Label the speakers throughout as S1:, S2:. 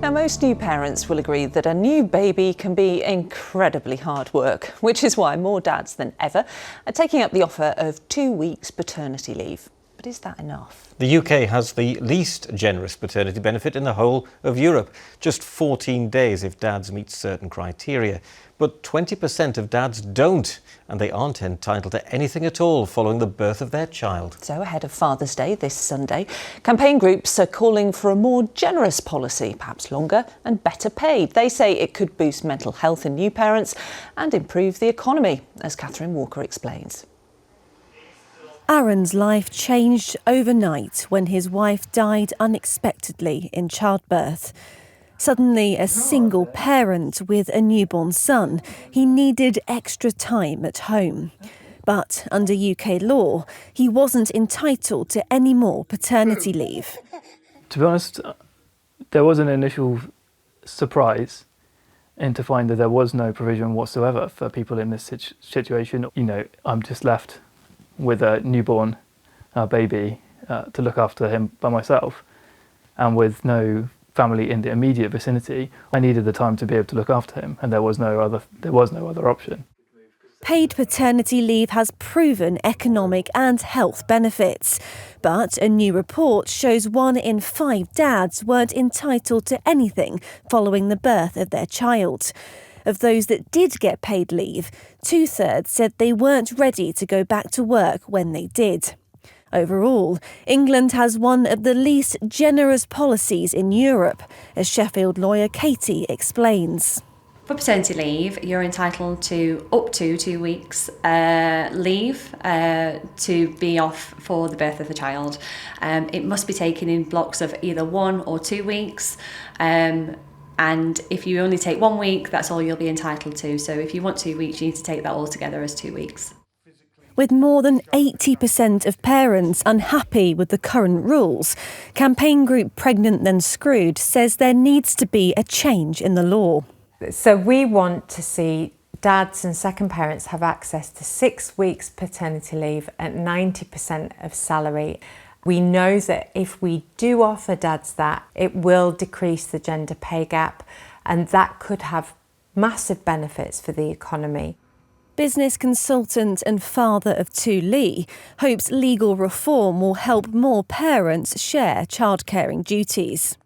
S1: Now, most new parents will agree that a new baby can be incredibly hard work, which is why more dads than ever are taking up the offer of 2 weeks paternity leave. But is that enough?
S2: The UK has the least generous paternity benefit in the whole of Europe, just 14 days if dads meet certain criteria. But 20% of dads don't, and they aren't entitled to anything at all following the birth of their child.
S1: So ahead of Father's Day this Sunday, campaign groups are calling for a more generous policy, perhaps longer and better paid. They say it could boost mental health in new parents and improve the economy, as Catherine Walker explains.
S3: Aaron's life changed overnight when his wife died unexpectedly in childbirth. Suddenly a single parent with a newborn son, he needed extra time at home. But under UK law, he wasn't entitled to any more paternity leave.
S4: To be honest, there was an initial surprise and to find that there was no provision whatsoever for people in this situation. You know, I'm just left with a newborn baby to look after him by myself, and with no family in the immediate vicinity. I needed the time to be able to look after him, and there was no other option.
S3: Paid paternity leave has proven economic and health benefits, but a new report shows 1 in 5 dads weren't entitled to anything following the birth of their child. Of those that did get paid leave, 2/3 said they weren't ready to go back to work when they did. Overall, England has one of the least generous policies in Europe, as Sheffield lawyer Katie explains.
S5: For paternity leave, you're entitled to up to 2 weeks leave to be off for the birth of the child. It must be taken in blocks of either 1 or 2 weeks. And if you only take 1 week, that's all you'll be entitled to. So if you want 2 weeks, you need to take that all together as 2 weeks.
S3: With more than 80% of parents unhappy with the current rules, campaign group Pregnant Then Screwed says there needs to be a change in the law.
S6: So we want to see dads and second parents have access to 6 weeks paternity leave at 90% of salary. We know that if we do offer dads that, it will decrease the gender pay gap, and that could have massive benefits for the economy.
S3: Business consultant and father of 2 Lee hopes legal reform will help more parents share childcaring duties.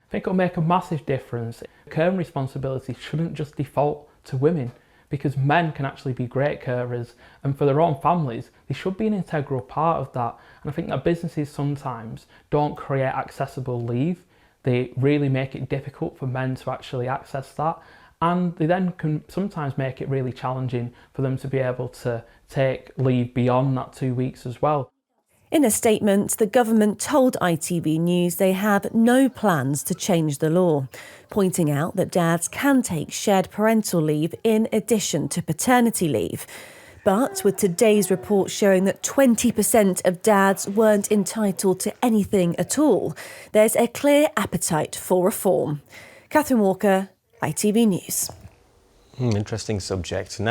S7: I think it'll make a massive difference. Caring responsibility shouldn't just default to women, because men can actually be great carers, and for their own families, they should be an integral part of that. And I think that businesses sometimes don't create accessible leave. They really make it difficult for men to actually access that. And they then can sometimes make it really challenging for them to be able to take leave beyond that 2 weeks as well.
S3: In a statement, the government told ITV News they have no plans to change the law, pointing out that dads can take shared parental leave in addition to paternity leave. But with today's report showing that 20% of dads weren't entitled to anything at all, there's a clear appetite for reform. Catherine Walker, ITV News.
S2: Interesting subject.